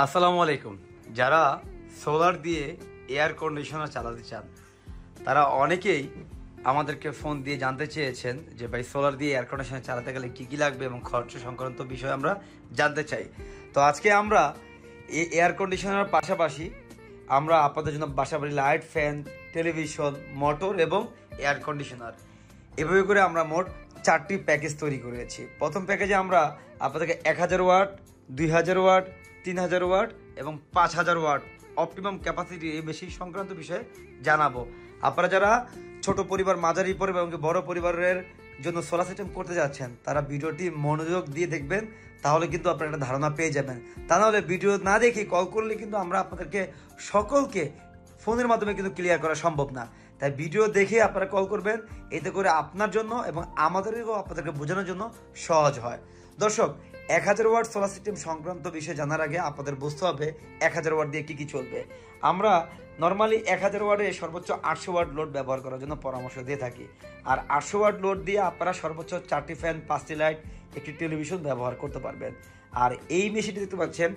আসসালামু আলাইকুম। যারা সোলার দিয়ে এয়ার কন্ডিশনার চালাতে চান তারা অনেকেই আমাদেরকে ফোন দিয়ে জানতে চেয়েছেন যে ভাই সোলার দিয়ে এয়ার কন্ডিশনার চালাতে গেলে কী কী লাগবে এবং খরচ সংক্রান্ত বিষয় আমরা জানতে চাই। তো আজকে আমরা এই এয়ার কন্ডিশনার পাশাপাশি আমরা আপনাদের জন্য বাসাবাড়ি লাইট, ফ্যান, টেলিভিশন, মোটর এবং এয়ার কন্ডিশনার এভাবে করে আমরা মোট 4টি প্যাকেজ তৈরি করেছি। প্রথম প্যাকেজে আমরা আপনাদেরকে 1000 ওয়াট, 2000 ওয়াট, 3000 ওয়াট এবং 5000 ওয়াট অপটিমাম ক্যাপাসিটি এই মেশিন সংক্রান্ত বিষয়ে জানাবো। আপনারা যারা ছোট পরিবার, মাঝারি পরিবার এবং বড় পরিবারের জন্য সোলার সিস্টেম করতে যাচ্ছেন তারা ভিডিওটি মনোযোগ দিয়ে দেখবেন, তাহলে কিন্তু আপনারা একটা ধারণা পেয়ে যাবেন। তা নাহলে ভিডিও না দেখে কল করলে কিন্তু আমরা আপনাদেরকে সকলকে ফোনের মাধ্যমে কিন্তু ক্লিয়ার করা সম্ভব না। তাই ভিডিও দেখে আপনারা কল করবেন, এতে করে আপনার জন্য এবং আমাদেরকেও আপনাদেরকে বোঝানোর জন্য সহজ হয়। দর্শক, 1000 ওয়াট সোলার সিস্টেম সংক্রান্ত বিষয়ে জানার আগে আপনাদের বুঝতে হবে 1000 ওয়াট দিয়ে কী চলবে। আমরা নর্মালি 1000 ওয়াটে সর্বোচ্চ 800 ওয়াট লোড ব্যবহার করার জন্য পরামর্শ দিয়ে থাকি। আর 800 ওয়াট লোড দিয়ে আপনারা সর্বোচ্চ 4টি ফ্যান, 5টি লাইট, একটি টেলিভিশন ব্যবহার করতে পারবেন। আর এই মেশিনটি দেখতে পাচ্ছেন,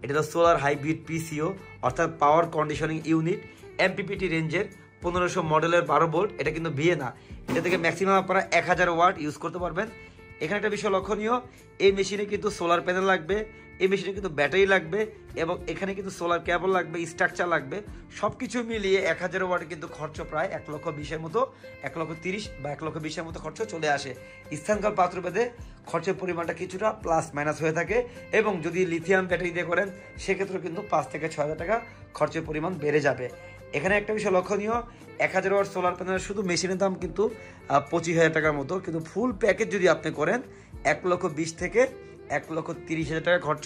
এটা হলো সোলার হাইব্রিড পিসিও অর্থাৎ পাওয়ার কন্ডিশনিং ইউনিট, এমপিপিটি রেঞ্জের 1500 মডেলের 12 ভোল্ট। এটা কিন্তু বিয়ে না, এটা থেকে ম্যাক্সিমাম আপনারা 1000 ওয়াট ইউজ করতে পারবেন। এখানে একটা বিষয় লক্ষণীয়, এই মেশিনে কিন্তু সোলার প্যানেল লাগবে, এই মেশিনে কিন্তু ব্যাটারি লাগবে এবং এখানে কিন্তু সোলার কেবল লাগবে, স্ট্রাকচার লাগবে। সব কিছু মিলিয়ে 1000 ওয়াটে কিন্তু খরচ প্রায় 1,20,000 মতো, 1,30,000 বা 1,20,000 মতো খরচ চলে আসে। স্থানকাল পাত্রভেদে খরচের পরিমাণটা কিছুটা প্লাস মাইনাস হয়ে থাকে এবং যদি লিথিয়াম ব্যাটারি দিয়ে করেন সেক্ষেত্রে কিন্তু 5 থেকে 6,000 টাকা খরচের পরিমাণ বেড়ে যাবে। এখানে একটা বিষয় লক্ষণীয়, 1000 ওয়াট সোলার প্যানেলের শুধু মেশিনের দাম কিন্তু 25,000 টাকার মতো, কিন্তু ফুল প্যাকেজ যদি আপনি করেন 1,20,000 থেকে 1,30,000 টাকা খরচ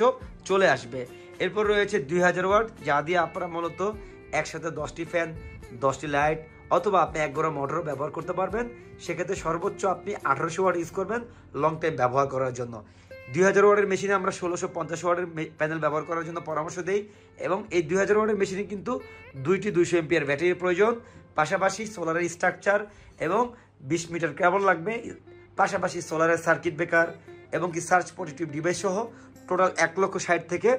চলে আসবে। এরপর রয়েছে 2000 ওয়াট, যা দিয়ে আপনারা মূলত একসাথে 10টি ফ্যান, 10টি লাইট অথবা আপনি 1 গড়া মোটরও ব্যবহার করতে পারবেন। সেক্ষেত্রে সর্বোচ্চ আপনি 1800 ওয়াট ইউজ করবেন লং টাইম ব্যবহার করার জন্য। 2000 ওয়াটের মেশিনে আমরা 1650 ওয়াটের প্যানেল ব্যবহার করার জন্য পরামর্শ দেই এবং এই 2000 ওয়াটের মেশিনে কিন্তু 2টি 200 এমপিআর ব্যাটারির প্রয়োজন, পাশাপাশি সোলারের স্ট্রাকচার এবং 20 মিটার কেবল লাগবে, পাশাপাশি সোলারের সার্কিট ব্রেকার এবং কি সার্চ পজিটিভ ডিভাইস সহ টোটাল 1,60,000 থেকে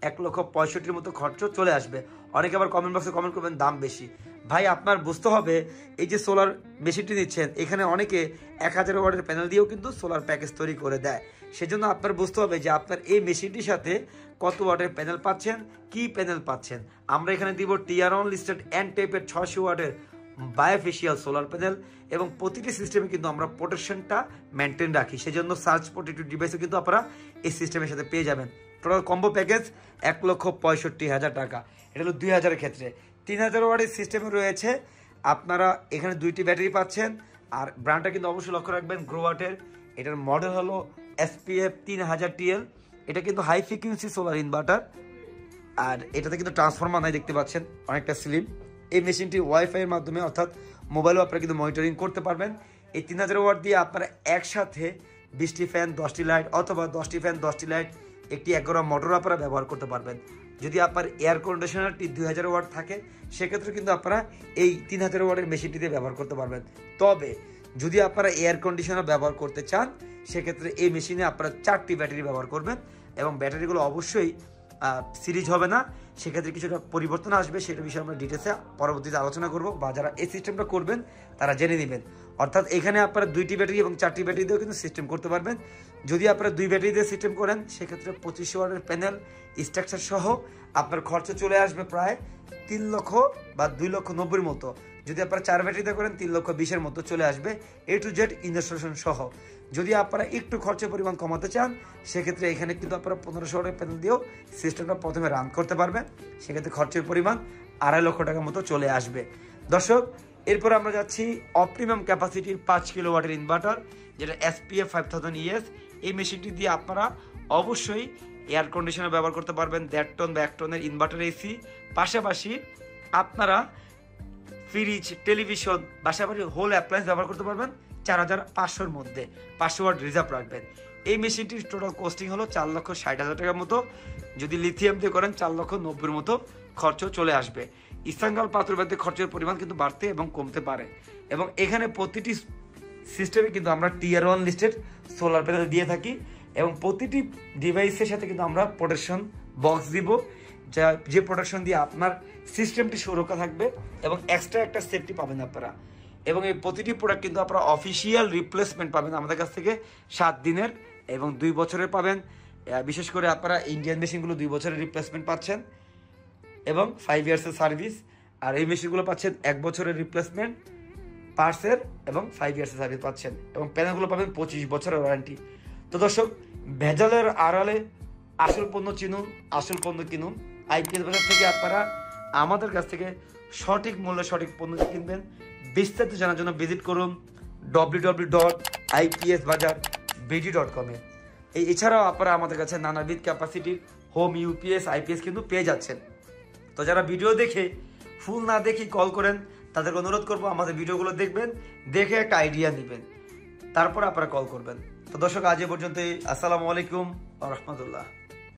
1,65,000 মতো খরচ চলে আসবে। অনেকে আবার কমেন্ট বক্সে কমেন্ট করবেন দাম বেশি। ভাই, আপনার বুঝতে হবে এই যে সোলার মেশিনটি নিচ্ছেন এখানে অনেকে 1000 ওয়াটের প্যানেল দিয়েও কিন্তু সোলার প্যাকেজ তৈরি করে দেয়। সেজন্য আপনার বুঝতে হবে যে আপনার এই মেশিনটির সাথে কত ওয়াটের প্যানেল পাচ্ছেন, কি প্যানেল পাচ্ছেন। আমরা এখানে দিব টিআর অন লিস্টেড এন টাইপের 600 ওয়াটের বায়োফেশিয়াল সোলার প্যানেল এবং প্রতিটি সিস্টেমে কিন্তু আমরা প্রোটেকশনটা মেনটেন রাখি। সেজন্য সার্চ প্রোটেক্টিভ ডিভাইসও কিন্তু আপনারা এই সিস্টেমের সাথে পেয়ে যাবেন। টোটাল কম্বো প্যাকেজ 1,65,000 টাকা। এটা হলো 2000-এর ক্ষেত্রে। 3000 ওয়াটের সিস্টেমে রয়েছে আপনারা এখানে 2টি ব্যাটারি পাচ্ছেন। আর ব্র্যান্ডটা কিন্তু অবশ্যই লক্ষ্য রাখবেন গ্রোওয়াটের। এটার মডেল হলো SPF 3000 TL। এটা কিন্তু হাই ফ্রিকুয়েন্সি সোলার ইনভার্টার আর এটাতে কিন্তু ট্রান্সফরমার নাই, দেখতে পাচ্ছেন অনেকটা স্লিম। এই মেশিনটি ওয়াইফাইয়ের মাধ্যমে অর্থাৎ মোবাইলেও আপনারা কিন্তু মনিটরিং করতে পারবেন। এই 3000 ওয়াট দিয়ে আপনারা একসাথে 20টি ফ্যান, 10টি লাইট অথবা 10টি ফ্যান, 10টি লাইট, একটি 1 গড়া মোটর আপনারা ব্যবহার করতে পারবেন। যদি আপনার এয়ার কন্ডিশনারটি 2000 ওয়াট থাকে সেক্ষেত্রে কিন্তু আপনারা এই 3000 ওয়াটের মেশিনটি দিয়ে ব্যবহার করতে পারবেন। তবে যদি আপনারা এয়ার কন্ডিশনার ব্যবহার করতে চান সেক্ষেত্রে এই মেশিনে আপনারা 4টি ব্যাটারি ব্যবহার করবেন এবং ব্যাটারিগুলো অবশ্যই সিরিজ হবে না, সেক্ষেত্রে কিছুটা পরিবর্তন আসবে। সেটা বিষয়ে আমরা ডিটেলসে পরবর্তীতে আলোচনা করব বা যারা এই সিস্টেমটা করবেন তারা জেনে নেবেন। অর্থাৎ এখানে আপনারা 2টি ব্যাটারি এবং 4টি ব্যাটারি দিয়েও কিন্তু সিস্টেম করতে পারবেন। যদি আপনারা 2 ব্যাটারি দিয়ে সিস্টেম করেন সেক্ষেত্রে 2500 ওয়াটের প্যানেল স্ট্রাকচার সহ আপনার খরচ চলে আসবে প্রায় 3 লক্ষ বা 2,90,000 মতো। যদি আপনারা 4 ব্যাটারিতে করেন 3,20,000 মতো চলে আসবে A to Z ইনস্টলেশন সহ। যদি আপনারা একটু খরচের পরিমাণ কমাতে চান সেক্ষেত্রে এখানে কিন্তু আপনারা 1500 ওয়াটের প্যানেল দিয়েও সিস্টেমটা প্রথমে রান করতে পারবেন। সেক্ষেত্রে খরচের পরিমাণ 2.5 লক্ষ টাকার মতো চলে আসবে। দর্শক, এরপর আমরা যাচ্ছি অপটিমাম ক্যাপাসিটির 5 কিলোওয়াটের ইনভার্টার, যেটা SPF 5000 ES। এই মেশিনটি দিয়ে আপনারা অবশ্যই এয়ার কন্ডিশনার ব্যবহার করতে পারবেন, 1.5 টন বা 1 টনের ইনভার্টার এসি, পাশাপাশি আপনারা ফ্রিজ, টেলিভিশন, বাসাবাড়ির হোল অ্যাপ্লায়েন্স ব্যবহার করতে পারবেন 4500-এর মধ্যে। 500 ওয়াট রিজার্ভ রাখবেন। এই মেশিনটির টোটাল কস্টিং হলো 4,60,000 টাকার মতো। যদি লিথিয়াম দিয়ে করেন 4,90,000 মতো খরচ চলে আসবে। স্থানকাল পাত্রভেদে খরচের পরিমাণ কিন্তু বাড়তে এবং কমতে পারে এবং এখানে প্রতিটি সিস্টেমে কিন্তু আমরা TR one listed solar panel দিয়ে থাকি এবং প্রতিটি ডিভাইসের সাথে কিন্তু আমরা প্রোটেকশন বক্স দিব যে প্রোটেকশন দিয়ে আপনার সিস্টেমটি সুরক্ষা থাকবে এবং এক্সট্রা একটা সেফটি পাবেন আপনারা। এবং এই প্রতিটি প্রোডাক্ট কিন্তু আপনারা অফিসিয়াল রিপ্লেসমেন্ট পাবেন আমাদের কাছ থেকে 7 দিনের এবং 2 বছরের পাবেন। বিশেষ করে আপনারা ইন্ডিয়ান মেশিনগুলো 2 বছরের রিপ্লেসমেন্ট পাচ্ছেন এবং 5 ইয়ার্সের সার্ভিস। আর এই মেশিনগুলো পাচ্ছেন 1 বছরের রিপ্লেসমেন্ট পার্টসের এবং 5 ইয়ার্সের সার্ভিস পাচ্ছেন এবং প্যানেলগুলো পাবেন 25 বছরের ওয়ারেন্টি। তো দর্শক, ভেজালের আড়ালে আসল পণ্য চিনুন, আসল পণ্য কিনুন। আইপিএস বাজার থেকে আপনারা আমাদের কাছ থেকে সঠিক মূল্যে সঠিক পণ্য কিনবেন। বিস্তারিত জানার জন্য ভিজিট করুন www.ipsbazaarbd.com-এ। এছাড়াও আপনারা আমাদের কাছে নানাবিধ ক্যাপাসিটির হোম ইউপিএস আইপিএস কিন্তু পেয়ে যাচ্ছেন। তো যারা ভিডিও দেখে ফুল না দেখে কল করেন তাদের অনুরোধ করবো আমাদের ভিডিওগুলো দেখবেন, দেখে একটা আইডিয়া নেবেন, তারপর আপনারা কল করবেন। তো দর্শক, আজ এ পর্যন্তই। আসসালামু আলাইকুম ওয়া রাহমাতুল্লাহ।